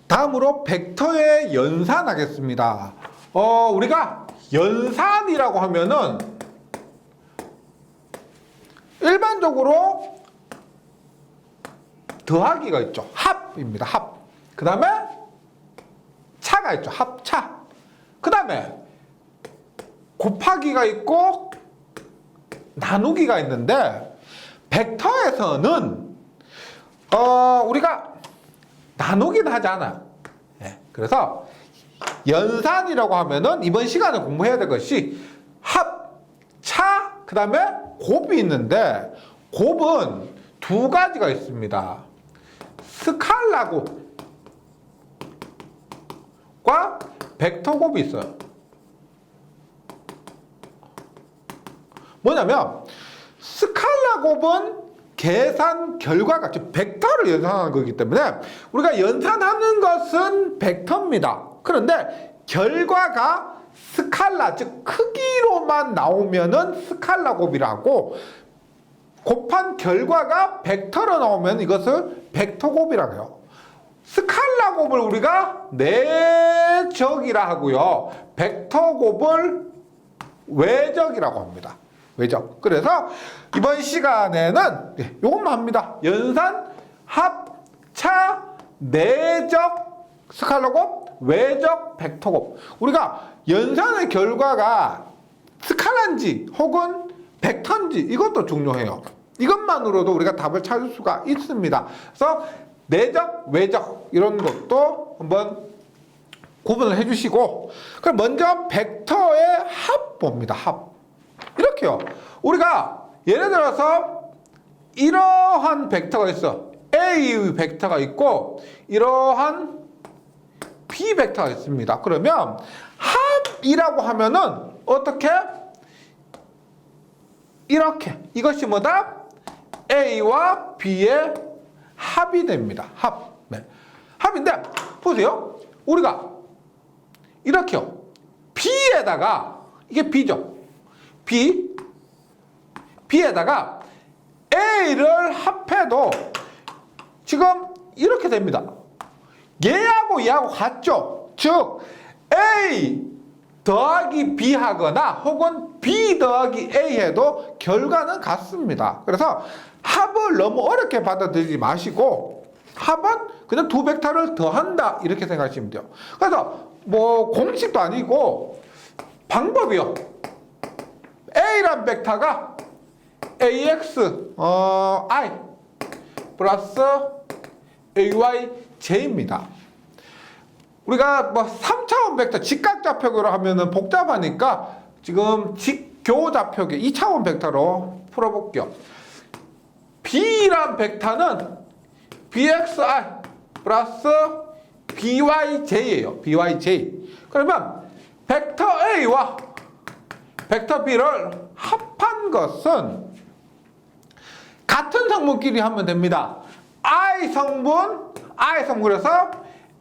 다음으로 벡터의 연산하겠습니다. 우리가 연산이라고 하면은 일반적으로 더하기가 있죠. 합입니다. 합. 그 다음에 차가 있죠. 합차. 그 다음에 곱하기가 있고 나누기가 있는데 벡터에서는 우리가 나누기는 하지 않아요. 예, 그래서 연산이라고 하면은 이번 시간에 공부해야 될 것이 합, 차, 그 다음에 곱이 있는데 곱은 두 가지가 있습니다. 스칼라 곱과 벡터 곱이 있어요. 뭐냐면 스칼라 곱은 계산 결과가 즉 벡터를 연산하는 거기 때문에 우리가 연산하는 것은 벡터입니다. 그런데 결과가 스칼라 즉 크기로만 나오면은 스칼라 곱이라고 곱한 결과가 벡터로 나오면 이것을 벡터 곱이라고 해요. 스칼라 곱을 우리가 내적이라 하고요. 벡터 곱을 외적이라고 합니다. 외적. 그래서 이번 시간에는 이것만 합니다. 연산, 합, 차, 내적, 스칼라 곱, 외적, 벡터 곱. 우리가 연산의 결과가 스칼라인지 혹은 벡터인지 이것도 중요해요. 이것만으로도 우리가 답을 찾을 수가 있습니다. 그래서 내적, 외적 이런 것도 한번 구분을 해주시고 그럼 먼저 벡터의 합 봅니다. 합. 이렇게요. 우리가 예를 들어서 이러한 벡터가 있어. A 벡터가 있고 이러한 B 벡터가 있습니다. 그러면 합이라고 하면은 어떻게? 이렇게. 이것이 뭐다? A와 B의 합이 됩니다. 합. 네. 합인데 보세요. 우리가 이렇게요. B에다가 이게 B죠. B에다가 A를 합해도 지금 이렇게 됩니다. 얘하고 얘하고 같죠? 즉 A 더하기 B 하거나 혹은 B 더하기 A 해도 결과는 같습니다. 그래서 합을 너무 어렵게 받아들이지 마시고 합은 그냥 두 벡터를 더한다 이렇게 생각하시면 돼요. 그래서 뭐 공식도 아니고 방법이요. A란 벡터가 AX I 플러스 AY J입니다. 우리가 뭐 3차원 벡터 직각좌표로 하면은 복잡하니까 지금 직교좌표계 2차원 벡터로 풀어볼게요. B란 벡터는 BXI 플러스 BYJ예요. BYJ. 그러면 벡터 A와 벡터 B를 합한 것은 같은 성분끼리 하면 됩니다. I 성분에서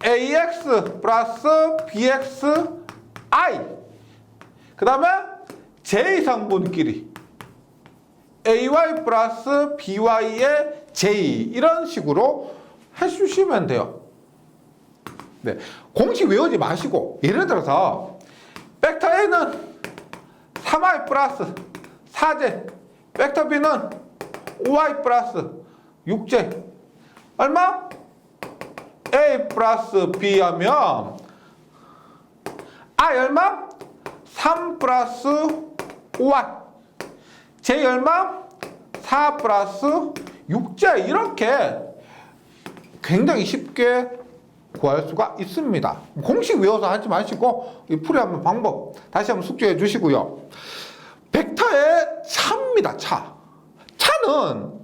AX 플러스 BXI 그 다음에 J 성분끼리 AY 플러스 BY의 J 이런 식으로 해주시면 돼요. 네, 공식 외우지 마시고 예를 들어서 벡터 A는 3i 플러스 4j 벡터 B는 5i 플러스 6j 얼마? A 플러스 B 하면 I 얼마? 3 플러스 5i J 얼마? 4 플러스 6j 이렇게 굉장히 쉽게 구할 수가 있습니다. 공식 외워서 하지 마시고 풀이하는 방법 다시 한번 숙지해 주시고요. 벡터의 차입니다. 차는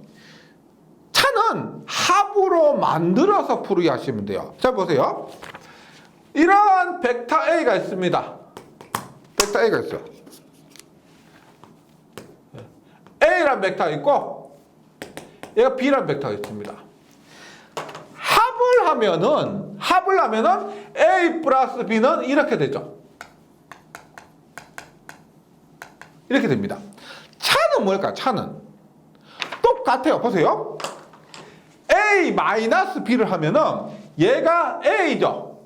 합으로 만들어서 풀이하시면 돼요. 자 보세요. 이러한 벡터 A가 있습니다. 벡터 A가 있어요. A란 벡터가 있고 얘가 B란 벡터가 있습니다. 합을 하면은 A 플러스 B는 이렇게 되죠. 이렇게 됩니다. 차는 뭘까요? 차는 똑같아요. 보세요. A 마이너스 B를 하면은 얘가 A죠.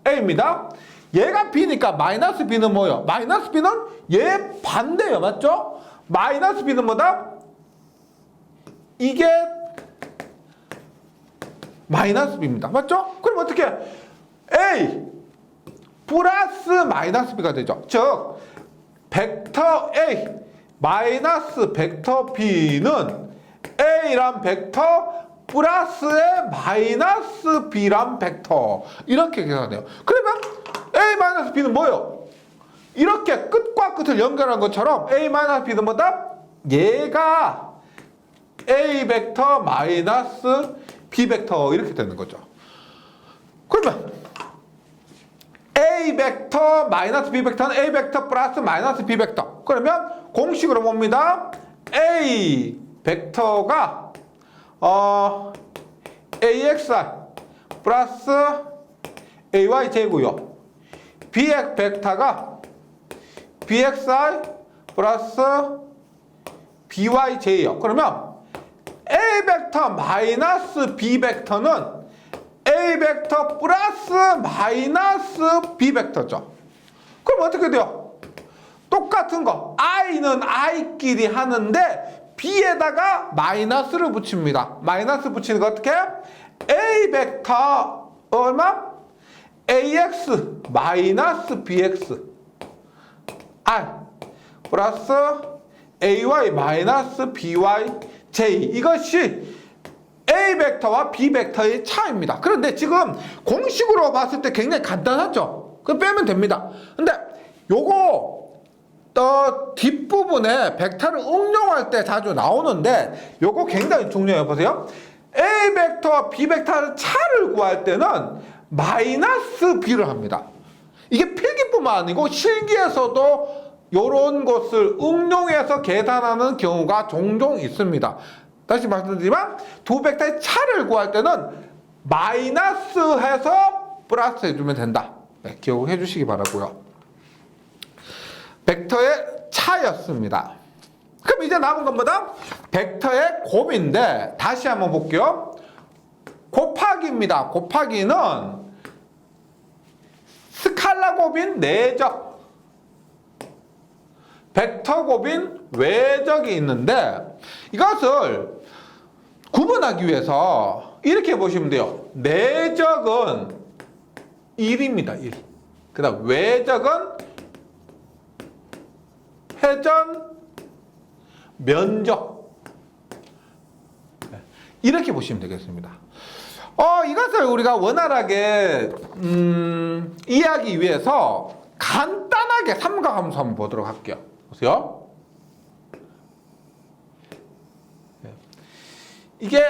A입니다. 얘가 B니까 마이너스 B는 뭐예요? 마이너스 B는 얘 반대예요. 맞죠? 마이너스 B는 뭐다? 이게 마이너스 B입니다. 맞죠? 그럼 어떻게 A 플러스 마이너스 B가 되죠. 즉 벡터 A 마이너스 벡터 B는 A란 벡터 플러스의 마이너스 B란 벡터 이렇게 계산돼요. 그러면 A 마이너스 B는 뭐예요? 이렇게 끝과 끝을 연결한 것처럼 A 마이너스 B는 뭐다? 얘가 A 벡터 마이너스 B 벡터 이렇게 되는 거죠. 그러면 A 벡터 마이너스 B 벡터는 A 벡터 플러스 마이너스 B 벡터. 그러면 공식으로 봅니다. A 벡터가 AXI 플러스 AYJ고요. B 벡터가 BXI 플러스 BYJ예요. 그러면 A 벡터 마이너스 B 벡터는 A 벡터 플러스 마이너스 B 벡터죠. 그럼 어떻게 돼요? 똑같은 거 I는 I끼리 하는데 B에다가 마이너스를 붙입니다. 마이너스 붙이는 거 어떻게? A 벡터 얼마? AX 마이너스 BX I 플러스 AY 마이너스 BYJ 이것이 A 벡터와 B 벡터의 차이입니다. 그런데 지금 공식으로 봤을 때 굉장히 간단하죠? 그럼 빼면 됩니다. 근데 요거 뒷부분에 벡터를 응용할 때 자주 나오는데 요거 굉장히 중요해요. 보세요. A 벡터와 B 벡터의 차를 구할 때는 마이너스 B를 합니다. 이게 필기뿐만 아니고 실기에서도 요런 것을 응용해서 계산하는 경우가 종종 있습니다. 다시 말씀드리지만 두 벡터의 차를 구할 때는 마이너스 해서 플러스 해주면 된다. 네, 기억해 주시기 바라고요. 벡터의 차였습니다. 그럼 이제 남은 건 뭐다? 벡터의 곱인데 다시 한번 볼게요. 곱하기입니다. 곱하기는 스칼라 곱인 내적, 벡터 곱인 외적이 있는데 이것을 구분하기 위해서 이렇게 보시면 돼요. 내적은 1입니다. 1. 그 다음 외적은 회전, 면적 이렇게 보시면 되겠습니다. 이것을 우리가 원활하게 이해하기 위해서 간단하게 삼각함수 한번 보도록 할게요. 보세요. 이게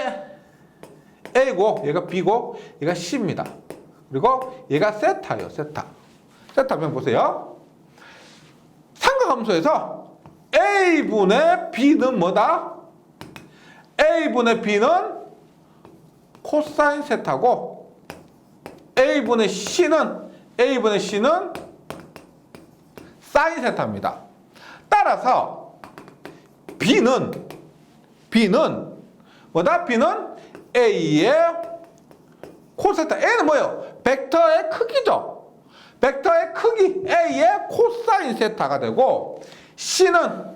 A고 얘가 B고 얘가 C입니다. 그리고 얘가 세타예요. 세타면 보세요. 삼각함수에서 A분의 B는 뭐다? A분의 B는 코사인 세타고 A분의 C는 사인 세타입니다. 따라서 B는 뭐다? B는 A의 코세타. A는 뭐예요? 벡터의 크기죠. 벡터의 크기 A의 코사인 세타가 되고 C는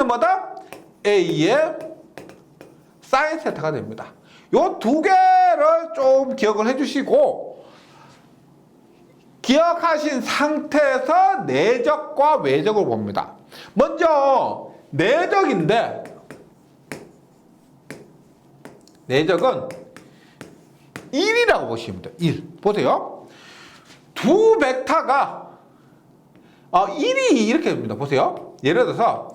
뭐다? A의 사인 세타가 됩니다. 요 두 개를 좀 기억을 해주시고 기억하신 상태에서 내적과 외적을 봅니다. 먼저 내적인데 내적은 1이라고 보시면 돼요. 1. 보세요. 두 벡터가 1이 이렇게 됩니다. 보세요. 예를 들어서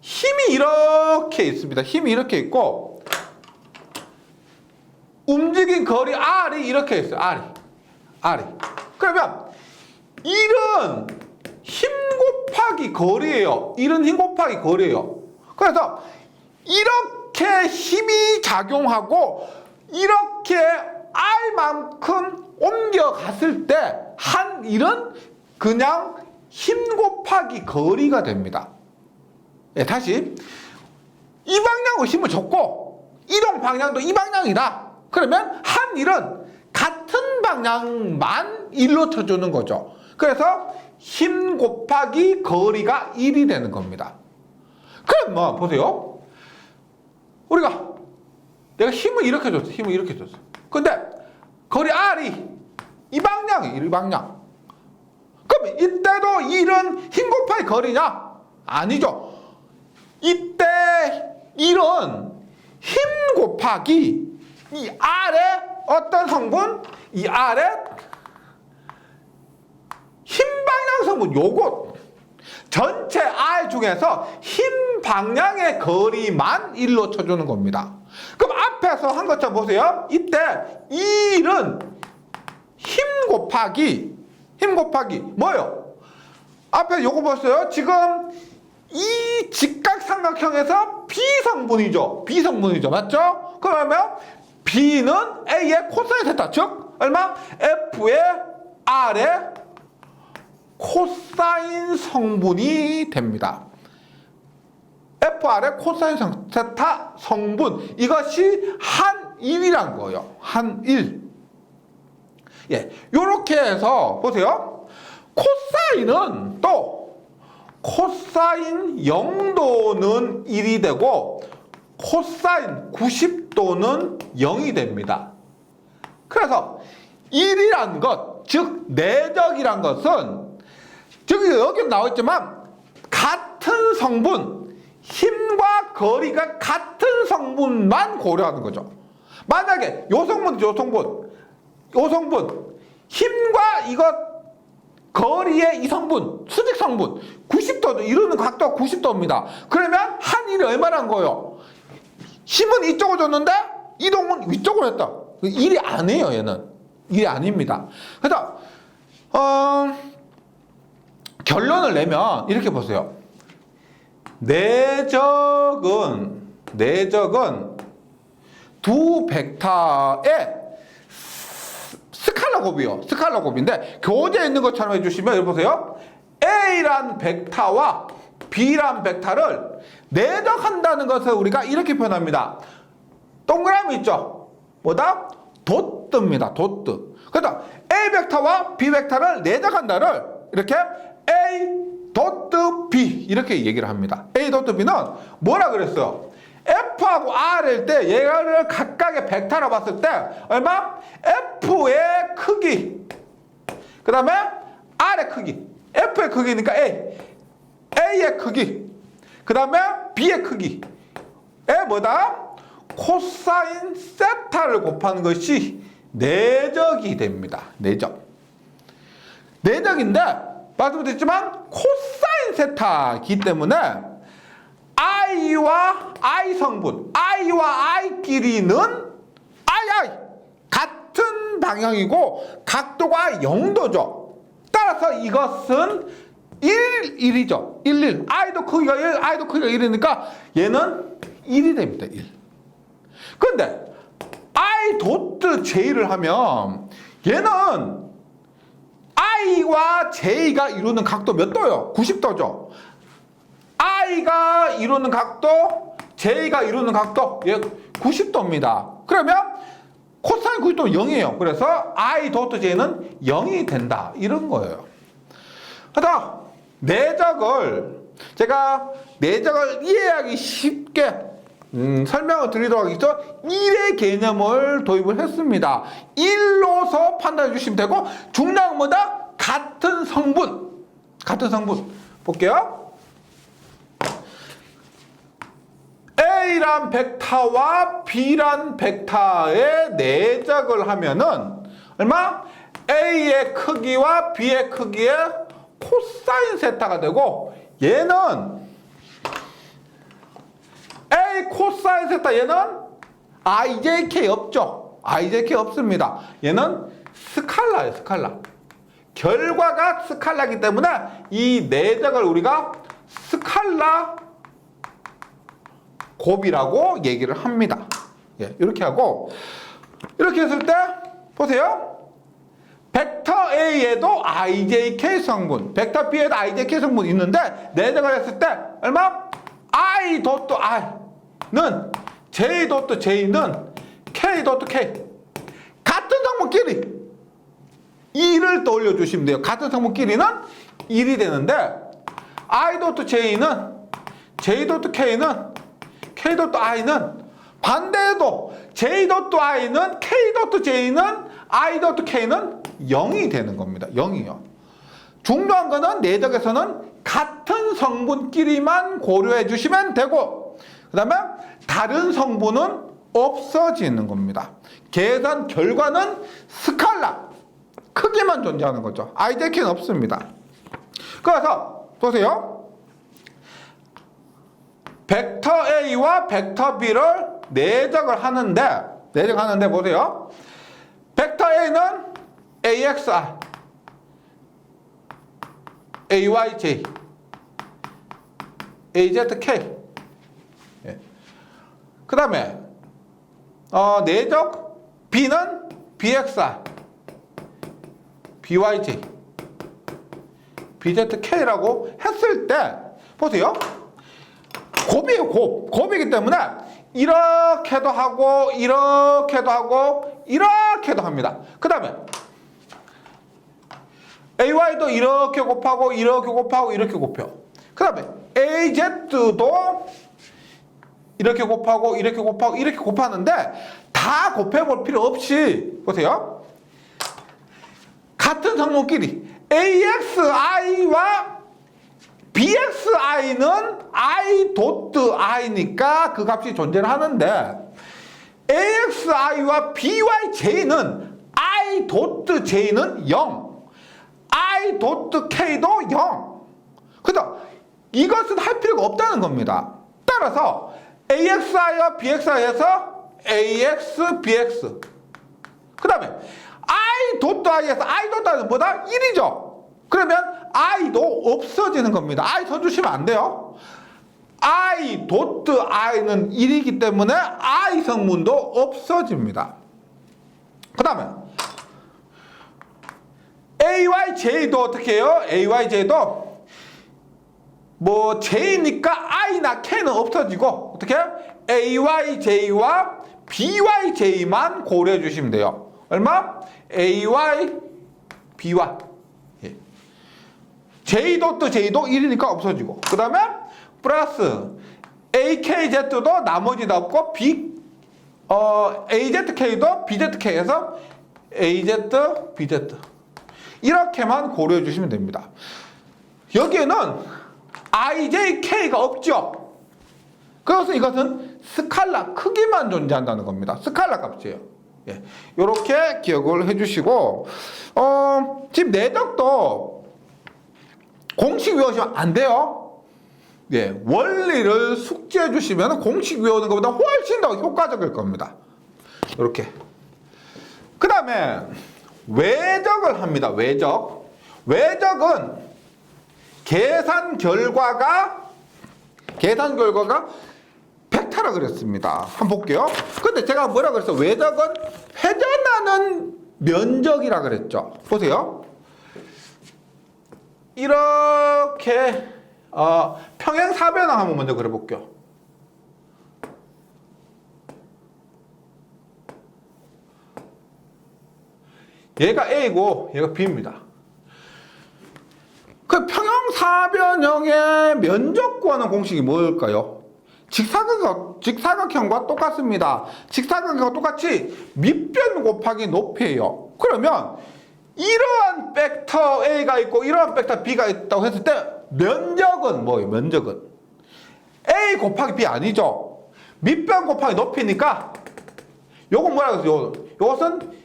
힘이 이렇게 있습니다. 힘이 이렇게 있고 움직인 거리 R이 이렇게 있어요. R이. 그러면 1은 힘 곱하기 거리예요. 1은 힘 곱하기 거리예요. 그래서 이렇게 힘이 작용하고 이렇게 R만큼 옮겨갔을 때 한 1은 그냥 힘 곱하기 거리가 됩니다. 예, 다시 이 방향으로 힘을 줬고 이동 방향도 이 방향이다. 그러면 한 1은 같은 방향만 1로 쳐주는 거죠. 그래서 힘 곱하기 거리가 1이 되는 겁니다. 그럼 뭐 보세요. 내가 힘을 이렇게 줬어. 힘을 이렇게 줬어. 근데 거리 R이 이 방향이 이 방향. 그럼 이때도 1은 힘 곱하기 거리냐? 아니죠. 이때 1은 힘 곱하기 이 R의 어떤 성분? 이 R의 힘 방향 성분 요것. 전체 R 중에서 힘 방향의 거리만 1로 쳐주는 겁니다. 그럼 앞에서 한 것처럼 보세요. 이때 1은 힘 곱하기 뭐예요? 앞에 요거 보세요. 지금 이 직각삼각형에서 B성분이죠. 맞죠? 그러면 B는 A의 코사인 세타, 즉 얼마? F의 R의 코사인 성분이 됩니다. FR의 코사인 세타 성분, 이것이 한 1이란 거예요. 한 1. 예, 요렇게 해서 보세요. 코사인은 또 코사인 0도는 1이 되고 코사인 90도는 0이 됩니다. 그래서 1이란 것, 즉 내적이란 것은 여기 나와있지만 같은 성분, 힘과 거리가 같은 성분만 고려하는 거죠. 만약에 요 성분, 힘과 이것 거리의 이 성분, 수직 성분 90도, 이루는 각도가 90도입니다. 그러면 한 일이 얼마란 거예요? 힘은 이쪽으로 줬는데 이동은 위쪽으로 했다. 일이 아니에요, 얘는. 일이 아닙니다. 그래서 결론을 내면 이렇게 보세요. 내적은 두 벡터의 스칼라 곱이요. 스칼라 곱인데 교재에 있는 것처럼 해주시면 여기 보세요. A란 벡터와 B란 벡터를 내적한다는 것을 우리가 이렇게 표현합니다. 동그라미 있죠? 뭐다? 도트입니다. 도트. 그래서 A 벡터와 B 벡터를 내적한다를 이렇게 A 도트 B 이렇게 얘기를 합니다. A 도트 B는 뭐라 그랬어요? F하고 R일 때 얘를 각각의 벡터로 봤을 때 얼마? F의 크기, 그 다음에 R의 크기, F의 크기니까 A의 크기, 그 다음에 B의 크기에 뭐다? 코사인 세타를 곱하는 것이 내적이 됩니다. 내적인데 말씀드렸지만 코사인 세타이기 때문에 I와 I 성분, I와 I끼리는 I 같은 방향이고 각도가 0도죠. 따라서 이것은 1이죠. 1. I도 크기가 1, I도 크기가 1이니까 얘는 1이 됩니다. 1. 근데 I 도트 J를 하면 얘는 I와 J가 이루는 각도 몇 도요? 90도죠. I가 이루는 각도, J가 이루는 각도 90도입니다. 그러면 코사인 90도는 0이에요. 그래서 I 도트 J는 0이 된다. 이런 거예요. 그래서 제가 내적을 이해하기 쉽게 설명을 드리도록 하겠습니다. 1의 개념을 도입을 했습니다. 1로서 판단해 주시면 되고 중요한 뭐다? 같은 성분. 볼게요. A란 벡터와 B란 벡터의 내적을 하면은 얼마? A의 크기와 B의 크기의 코사인 세타가 되고 얘는 A 코사인 세타 얘는 IJK 없죠. IJK 없습니다. 얘는 스칼라예요. 스칼라. 결과가 스칼라이기 때문에 이 내적을 우리가 스칼라 곱이라고 얘기를 합니다. 예, 이렇게 하고 이렇게 했을 때 보세요. 벡터 A에도 IJK 성분, 벡터 B에도 IJK 성분이 있는데 내적을 했을 때 얼마? I 도트 I는 J 도트 J는 K 도트 K 같은 같은 성분끼리 2를 떠올려 주시면 돼요. 같은 성분끼리는 1이 되는데 I.J는 J.K는 K.I는 반대로 J.I는 K.J는 I.K는 0이 되는 겁니다. 0이요. 중요한 거는 내적에서는 같은 성분끼리만 고려해 주시면 되고 그 다음에 다른 성분은 없어지는 겁니다. 계산 결과는 스칼라 크기만 존재하는 거죠. IJK는 없습니다. 그래서 보세요. 벡터 A와 벡터 B를 내적을 하는데 보세요. 벡터 A는 AXI, AYJ, AZK. 예. 그 다음에 내적 B는 BXI, BYJ, BZK라고 했을 때 보세요. 곱이에요. 곱이기 때문에 이렇게도 하고 이렇게도 하고 이렇게도 합니다. 그 다음에 AY도 이렇게 곱하고 이렇게 곱하고 이렇게 곱혀. 그 다음에 AZ도 이렇게 곱하고 이렇게 곱하고 이렇게 곱하는데 다 곱해볼 필요 없이 보세요. 같은 성분끼리 AXI와 BXI는 I.I니까 그 값이 존재를 하는데 AXI와 BYJ는 I.J는 0, I.K도 0. 그래서 이것은 할 필요가 없다는 겁니다. 따라서 AXI와 BXI에서 AX, BX. 그 다음에 I.I에서 I.I는 뭐다? 1이죠. 그러면 I도 없어지는 겁니다. I 써주시면 안 돼요. I.I는 1이기 때문에 I 성분도 없어집니다. 그 다음에 AYJ도 어떻게 해요? AYJ도 뭐 J니까 I나 K는 없어지고 어떻게 해요? AYJ와 BYJ만 고려해 주시면 돼요. 얼마? AY, BY. 예. J도 1이니까 없어지고 그 다음에 플러스 AKZ도 나머지 다 없고 AZK도 BZK에서 AZ, BZ 이렇게만 고려해 주시면 됩니다. 여기에는 IJK가 없죠. 그래서 이것은 스칼라 크기만 존재한다는 겁니다. 스칼라 값이에요. 예. 이렇게 기억을 해주시고 지금 내적도 공식 외우시면 안 돼요. 예. 원리를 숙지해 주시면 공식 외우는 것보다 훨씬 더 효과적일 겁니다. 이렇게. 그 다음에 외적을 합니다. 외적은 계산 결과가 벡터라 그랬습니다. 한번 볼게요. 근데 제가 뭐라 그랬어요? 외적은 회전하는 면적이라 그랬죠. 보세요. 이렇게 평행사변화 한번 먼저 그려볼게요. 얘가 A고 얘가 B입니다. 그 평형사변형의 면적 구하는 공식이 뭘까요? 직사각형과 똑같습니다. 직사각형과 똑같이 밑변 곱하기 높이에요. 그러면 이러한 벡터 A가 있고 이러한 벡터 B가 있다고 했을 때 면적은 뭐예요? 면적은 A 곱하기 B 아니죠. 밑변 곱하기 높이니까 요건 뭐라고 했어요? 요것은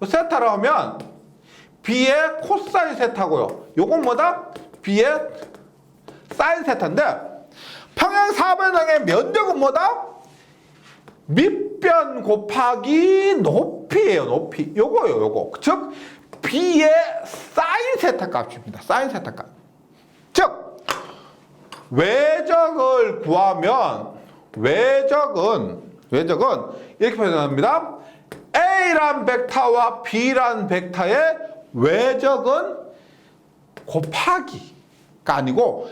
세타로 하면 B의 코사인 세타고요. 요건 뭐다? B의 사인 세타인데 평행사변형의 면적은 뭐다? 밑변 곱하기 높이에요. 높이. 요거요. 요거. 즉 B의 사인 세타 값입니다. 사인 세타 값. 즉 외적을 구하면 외적은 이렇게 표현합니다. A란 벡터와 B란 벡터의 외적은 곱하기가 아니고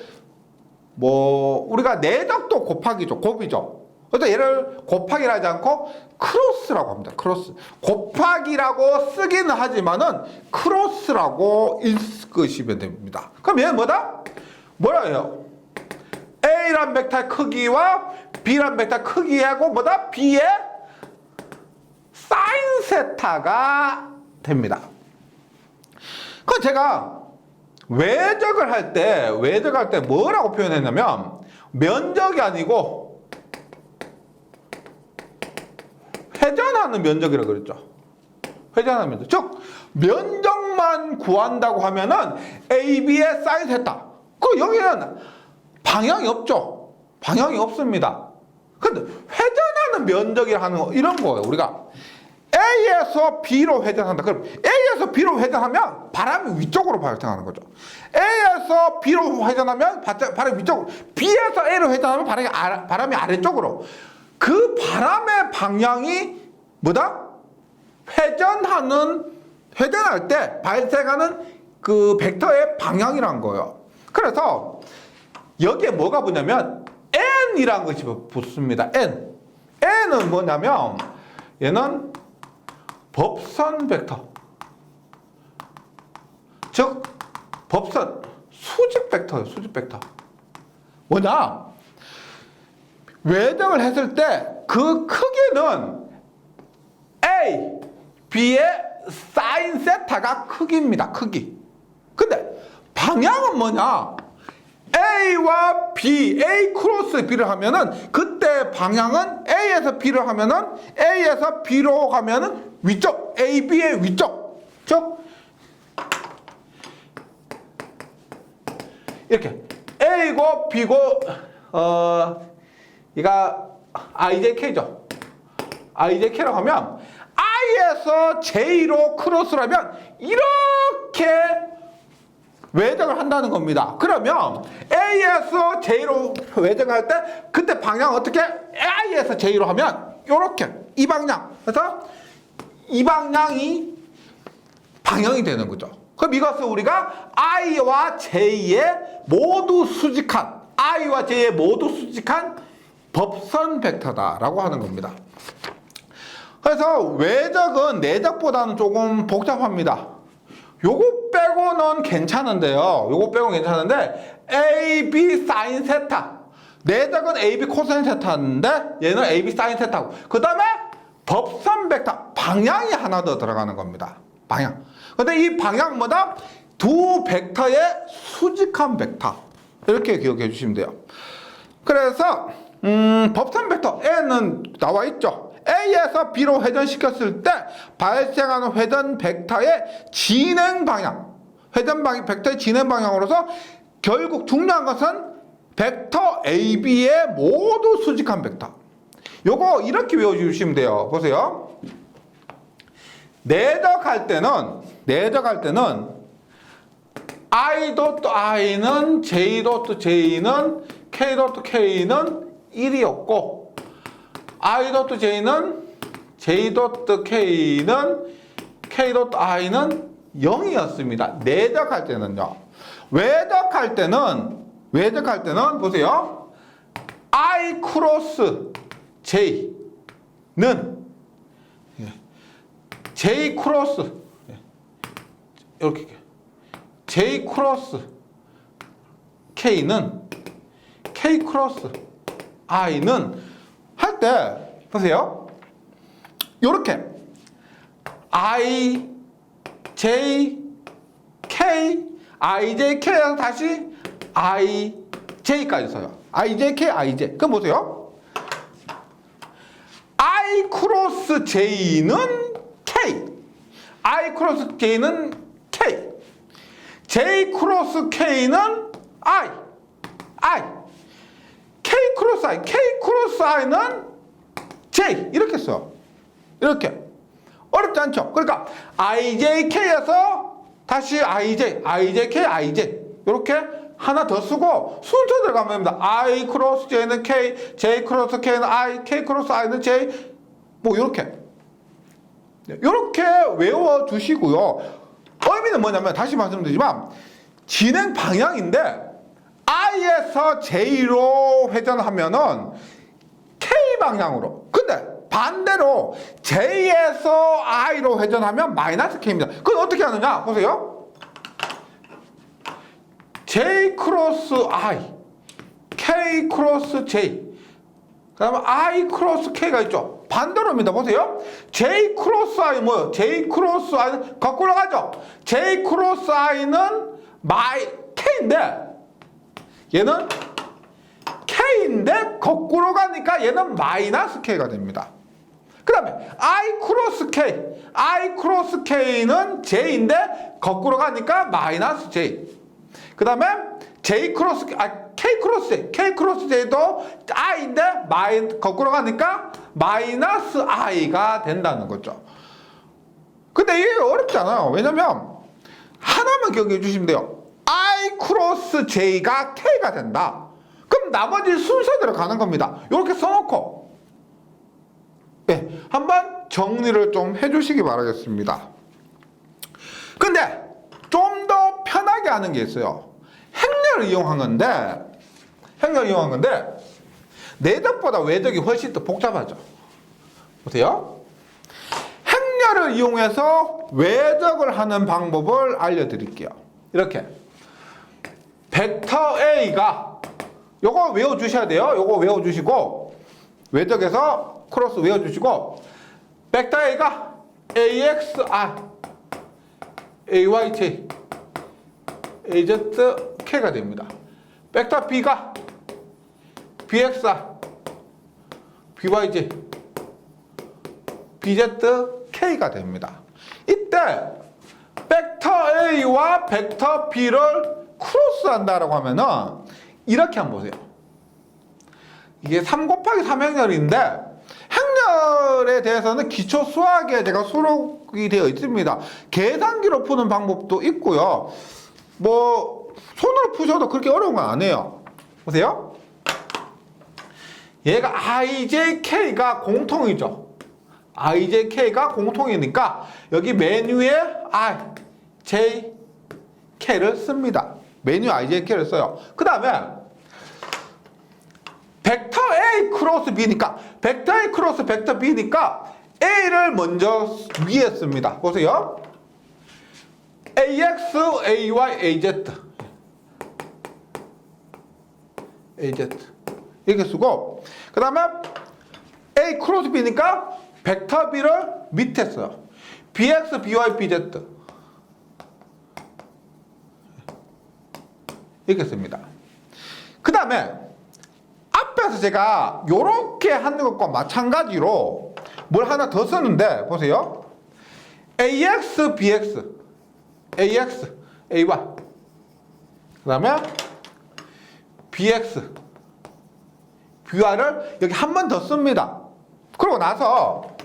뭐 우리가 내적도 곱하기죠. 곱이죠. 그래서 얘를 곱하기를 하지 않고 크로스라고 합니다. 크로스. 곱하기라고 쓰기는 하지만은 크로스라고 읽으시면 됩니다. 그럼 얘는 뭐다? 뭐라 해요? A란 벡터의 크기와 B란 벡터의 크기하고 뭐다? B의 사인 세타가 됩니다. 그럼 제가 외적을 할 때 뭐라고 표현했냐면 면적이 아니고 회전하는 면적이라고 그랬죠. 회전하는 면적. 즉 면적만 구한다고 하면은 AB의 사인 세타. 그 여기는 방향이 없죠. 방향이 없습니다. 근데 회전하는 면적이라 하는 거 이런 거예요. 우리가 A에서 B로 회전한다. 그럼 A에서 B로 회전하면 바람이 위쪽으로 발생하는 거죠. A에서 B로 회전하면 바람이 위쪽으로, B에서 A로 회전하면 바람이 아래쪽으로. 그 바람의 방향이 뭐다? 회전할 때 발생하는 그 벡터의 방향이란 거예요. 그래서 여기에 뭐가 붙냐면 N이라는 것이 붙습니다. N은 뭐냐면 얘는 법선 벡터, 즉 법선 수직 벡터예요. 수직 벡터. 뭐냐? 외정을 했을 때 그 크기는 A, B의 사인 세타가 크기입니다. 크기. 근데 방향은 뭐냐? A와 B, A 크로스 B를 하면은 그때 방향은 A에서 B를 하면은 A에서 B로 가면은 위쪽, AB의 위쪽. 즉 이렇게 A고 B고 이가 IJK죠. IJK라고 하면 I에서 J로 크로스를 하면 이렇게 외정을 한다는 겁니다. 그러면 A에서 J로 외정할 때 그때 방향 어떻게? I에서 J로 하면 이렇게 이 방향. 그래서 이 방향이 방향이 되는 거죠. 그럼 이것을 우리가 I와 J의 모두 수직한 법선 벡터다라고 하는 겁니다. 그래서 외적은 내적보다는 조금 복잡합니다. 요거 빼고는 괜찮은데요. AB 사인 세타. 내적은 AB 코사인 세타인데 얘는 AB 사인 세타고. 그 다음에 법선 벡터. 방향이 하나 더 들어가는 겁니다. 방향. 근데 이 방향 뭐다? 두 벡터의 수직한 벡터. 이렇게 기억해 주시면 돼요. 그래서 법선 벡터 N은 나와 있죠. A에서 B로 회전시켰을 때 발생하는 회전 벡터의 진행 방향, 벡터의 진행 방향으로서 결국 중요한 것은 벡터 AB의 모두 수직한 벡터. 요거 이렇게 외워주시면 돼요. 보세요. 내적할 때는 I 도트 I는 J 도트 J는 K 도트 K는 1이었고 I 도트 J는 J 도트 K는 K 도트 I는 0이었습니다. 내적할 때는요. 외적할 때는 보세요. I 크로스 J는 J 크로스 이렇게 J 크로스 K는 K 크로스 I는 할 때 보세요. 요렇게 I J K I J K에서 다시 I J까지 써요. I J K I J. 그럼 보세요. I 크로스 J는 K, I 크로스 J는 K, J 크로스 K는 I, K 크로스 I는 J 이렇게 써요. 이렇게 어렵지 않죠? 그러니까 IJK에서 다시 IJ, IJK, IJ 이렇게 하나 더 쓰고 순서대로 가면 됩니다. I 크로스 J는 K, J 크로스 K는 I, K 크로스 I는 J 뭐 이렇게 외워주시고요. 의미는 뭐냐면 다시 말씀드리지만 진행 방향인데 I에서 J로 회전하면은 K 방향으로. 근데 반대로 J에서 I로 회전하면 마이너스 K입니다. 그건 어떻게 하느냐? 보세요. J 크로스 I, K 크로스 J, 그 다음에 I 크로스 K가 있죠. 반대로입니다. 보세요. J 크로스 I 뭐요? J 크로스 I 거꾸로 가죠. J 크로스 I는 K인데 얘는 K인데 거꾸로 가니까 얘는 마이너스 K가 됩니다. 그 다음에 I 크로스 K는 J인데 거꾸로 가니까 마이너스 J. 그 다음에 K 크로스 J도 I인데 거꾸로 가니까 마이너스 I가 된다는 거죠. 근데 이게 어렵지 않아요. 왜냐면 하나만 기억해 주시면 돼요. I 크로스 J가 K가 된다. 그럼 나머지 순서대로 가는 겁니다. 이렇게 써놓고 네, 한번 정리를 좀 해주시기 바라겠습니다. 근데 좀 더 편하게 하는 게 있어요. 행렬을 이용한 건데 내적보다 외적이 훨씬 더 복잡하죠. 보세요. 행렬을 이용해서 외적을 하는 방법을 알려드릴게요. 이렇게 벡터 A가 요거 외워주셔야 돼요. 요거 외워주시고 외적에서 크로스 외워주시고 벡터 A가 AXI, AYJ, AZK가 됩니다. 벡터 B가 BXI, BYJ, BZK가 됩니다. 이때 벡터 A와 벡터 B를 크로스한다라고 하면은 이렇게 한번 보세요. 이게 3 곱하기 3 행렬인데 행렬에 대해서는 기초 수학에 제가 수록이 되어 있습니다. 계산기로 푸는 방법도 있고요. 뭐 손으로 푸셔도 그렇게 어려운 건 아니에요. 보세요. 얘가 IJK가 공통이죠. IJK가 공통이니까 여기 메뉴에 IJK를 씁니다. 메뉴 IJK를 써요. 그 다음에 벡터 A 크로스 B니까 벡터 A 크로스 벡터 B니까 A를 먼저 위에 씁니다. 보세요. AX, AY, AZ 이렇게 쓰고 그 다음에 A 크로스 B니까 벡터 B를 밑에 써요. BX, BY, BZ 이렇게 씁니다. 그 다음에 앞에서 제가 이렇게 하는 것과 마찬가지로 뭘 하나 더 쓰는데 보세요. AX, BX, AX, AY 그 다음에 BX, BY를 여기 한 번 더 씁니다. 그러고 나서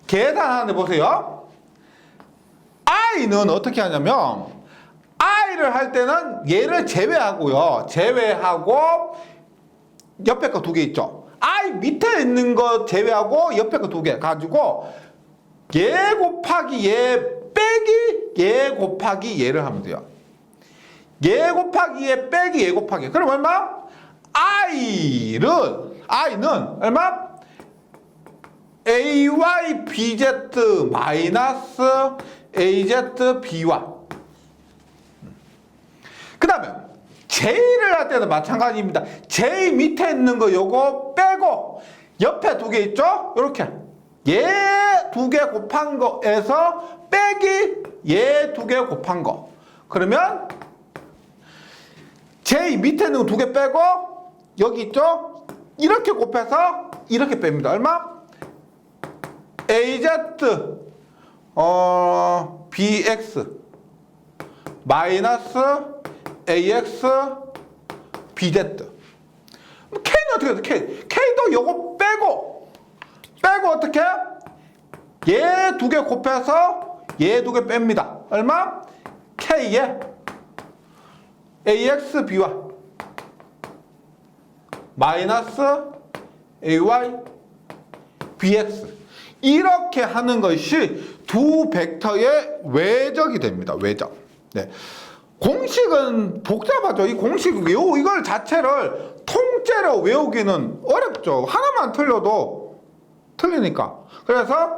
계산하는데 보세요. I는 어떻게 하냐면 I를 할 때는 얘를 제외하고요. 제외하고 옆에 거 2개 있죠. I 밑에 있는 거 제외하고 옆에 거 2개 가지고 얘 곱하기 얘 빼기 얘 곱하기 얘를 하면 돼요. 얘 곱하기 얘 빼기 얘 곱하기. 그럼 얼마? I는 얼마? AY BZ 마이너스 AZ BY. 그 다음에 J를 할 때도 마찬가지입니다. J 밑에 있는 거 요거 빼고 옆에 2개 있죠? 요렇게 얘 2개 곱한 거에서 빼기 얘 2개 곱한 거. 그러면 J 밑에 있는 거 2개 빼고 여기 있죠? 이렇게 곱해서 이렇게 뺍니다. 얼마? AZ BX 마이너스 AX BZ. K는 어떻게 해요? K도 요거 빼고 어떻게? 얘 2개 곱해서 얘 2개 뺍니다. 얼마? K에 AX BY 마이너스 AY BX 이렇게 하는 것이 두 벡터의 외적이 됩니다. 외적. 네. 공식은 복잡하죠. 이 공식 이걸 자체를 문제로 외우기는 어렵죠. 하나만 틀려도 틀리니까. 그래서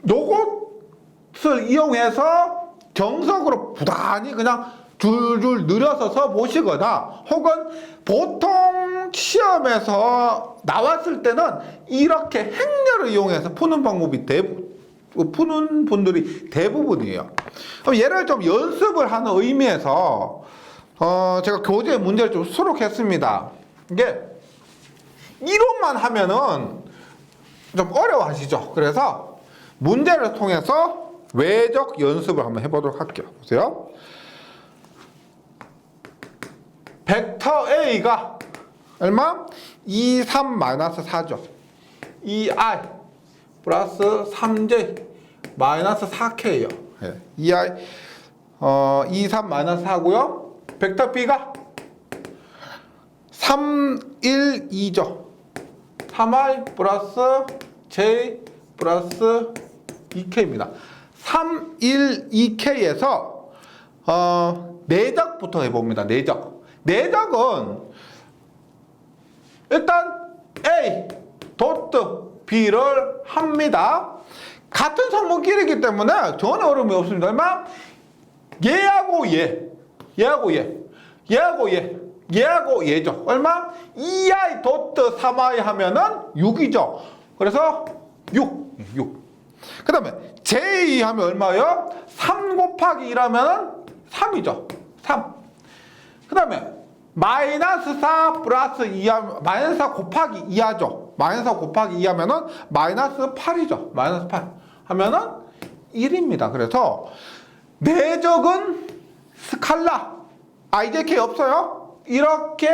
요것을 이용해서 정석으로 부단히 그냥 줄줄 늘여서 써보시거나, 혹은 보통 시험에서 나왔을 때는 이렇게 행렬을 이용해서 푸는 방법이 푸는 분들이 대부분이에요. 그럼 얘를 좀 연습을 하는 의미에서 제가 교재 문제를 좀 수록했습니다. 이게 이론만 하면은 좀 어려워하시죠. 그래서 문제를 통해서 외적 연습을 한번 해보도록 할게요. 보세요. 벡터 A가 얼마? 2, 3, 마이너스 4죠. 2i 플러스 3j 마이너스 4k예요. 2i 2, 3, 마이너스 4고요. 벡터 B가 3, 1, 2죠. 3i 플러스 j 플러스 2k입니다. 3, 1, 2k에서 내적부터 해봅니다. 내적은 일단 A 도트 B를 합니다. 같은 성분끼리이기 때문에 전혀 어려움이 없습니다. 얼마? 얘하고 얘죠. 얼마? 2i 도트 3i 하면은 6이죠. 그래서 6. 그 다음에 j 하면 얼마예요? 3 곱하기 1하면은 3이죠. 3. 그 다음에 마이너스 4 플러스 2 하면 마이너스 4 곱하기 2 하죠. 마이너스 4 곱하기 2 하면은 마이너스 8이죠. 마이너스 8 하면은 1입니다. 그래서 내적은 스칼라 IJK 없어요. 이렇게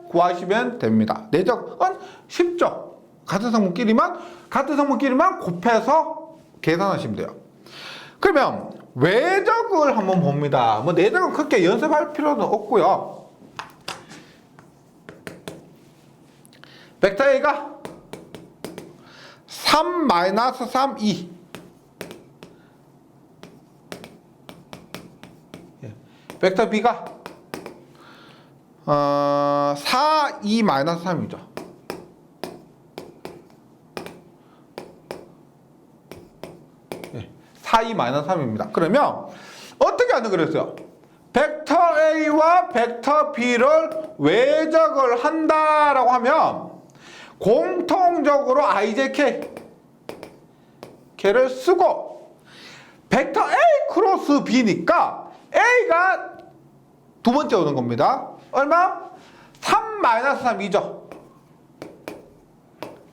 구하시면 됩니다. 내적은 쉽죠. 같은 성분끼리만 곱해서 계산하시면 돼요. 그러면 외적을 한번 봅니다. 뭐 내적은 그렇게 연습할 필요는 없고요. 벡터 A가 3, 마이너스 3, 2. 벡터 B가 4, 2, 마이너스 3이죠. 예, 4, 2, 마이너스 3입니다. 그러면 어떻게 하는 그랬어요? 벡터 A와 벡터 B를 외적을 한다라고 하면 공통적으로 IJK를 쓰고 벡터 A 크로스 B니까 A가 두 번째 오는 겁니다. 얼마? 3 마이너스 3이죠.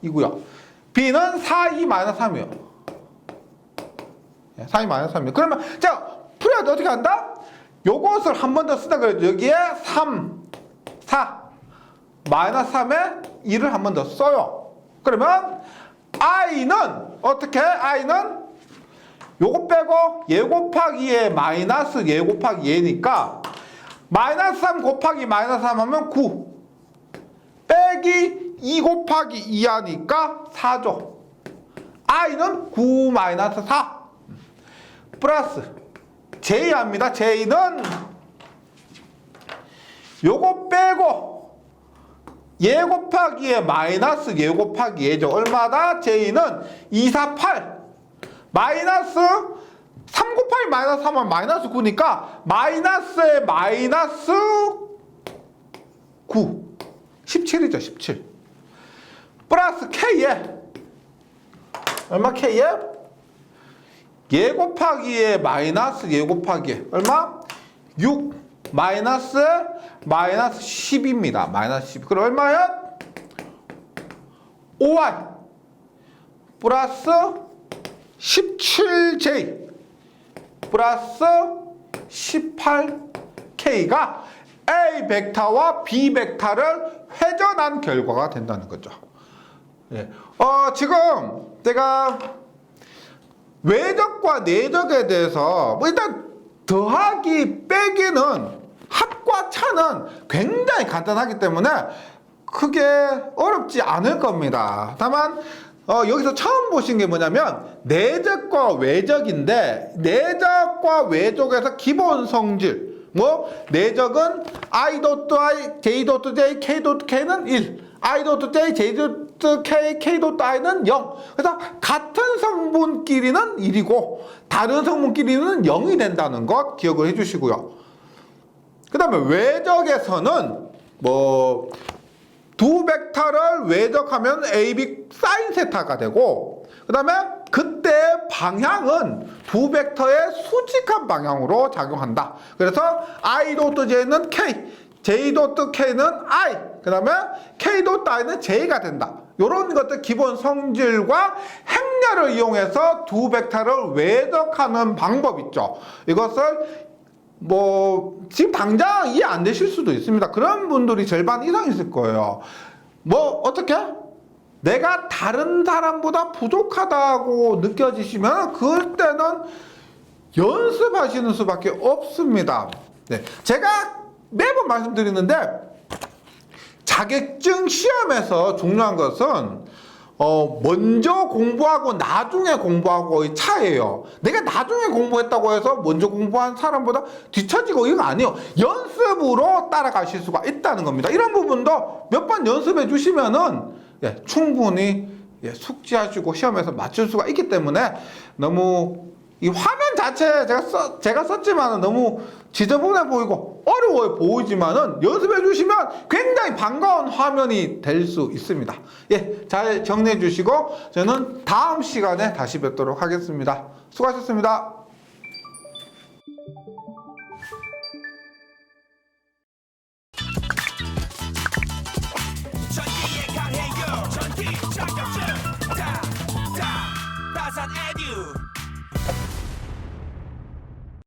이고요. B는 4, 2 마이너스 3이에요. 4, 2 마이너스 3이에요. 그러면 자 풀어야 돼. 어떻게 한다? 요것을 한 번 더 쓰다 그래도 여기에 3, 4 마이너스 3에 2를 한 번 더 써요. 그러면 i는 어떻게? i는 요거 빼고 얘 곱하기 얘 마이너스 얘 곱하기 얘니까 마이너스 3 곱하기 마이너스 3 하면 9 빼기 2 곱하기 2 하니까 4죠. i는 9 마이너스 4 플러스 j 합니다. j는 요거 빼고 얘 곱하기 얘 마이너스 얘 곱하기 얘죠. 얼마다? j는 2, 4, 8 마이너스 3 곱하기 마이너스 3하면 마이너스 9니까 마이너스에 마이너스 9 17이죠. 17 플러스 k에 얼마? k에 얘 곱하기 얘 마이너스 얘 곱하기 얘 얼마? 6 마이너스 10입니다. 마이너스 10. 그럼 얼마야? 5y 플러스 17j 플러스 18k가 A 벡터와 B 벡터를 회전한 결과가 된다는 거죠. 예. 지금 제가 외적과 내적에 대해서 뭐 일단 더하기 빼기는 합과 차는 굉장히 간단하기 때문에 크게 어렵지 않을 겁니다. 다만 여기서 처음 보신 게 뭐냐면 내적과 외적인데 내적과 외적에서 기본 성질 뭐 내적은 i.i, j.j, k.k는 1, i.j, j.k, k.i는 0. 그래서 같은 성분끼리는 1이고 다른 성분끼리는 0이 된다는 것 기억을 해주시고요. 그 다음에 외적에서는 뭐 두 벡터를 외적하면 AB 사인 세타가 되고, 그 다음에 그때 방향은 두 벡터의 수직한 방향으로 작용한다. 그래서 i.j는 k, j.k는 i, 그 다음에 k.i는 j가 된다. 이런 것들 기본 성질과 행렬을 이용해서 두 벡터를 외적하는 방법 있죠. 이것을 뭐 지금 당장 이해 안 되실 수도 있습니다. 그런 분들이 절반 이상 있을 거예요. 뭐 어떻게? 내가 다른 사람보다 부족하다고 느껴지시면 그럴 때는 연습하시는 수밖에 없습니다. 네, 제가 매번 말씀드리는데 자격증 시험에서 중요한 것은 먼저 공부하고 나중에 공부하고의 차이예요. 내가 나중에 공부했다고 해서 먼저 공부한 사람보다 뒤처지고 이거 아니에요. 연습으로 따라가실 수가 있다는 겁니다. 이런 부분도 몇 번 연습해 주시면은 충분히 숙지하시고 시험에서 맞출 수가 있기 때문에 너무 이 화면 자체 제가 썼지만 너무 지저분해 보이고 어려워 보이지만은 연습해 주시면 굉장히 반가운 화면이 될 수 있습니다. 예, 잘 정리해 주시고 저는 다음 시간에 다시 뵙도록 하겠습니다. 수고하셨습니다. 전기에 강해요 전기 자격증 다산 에듀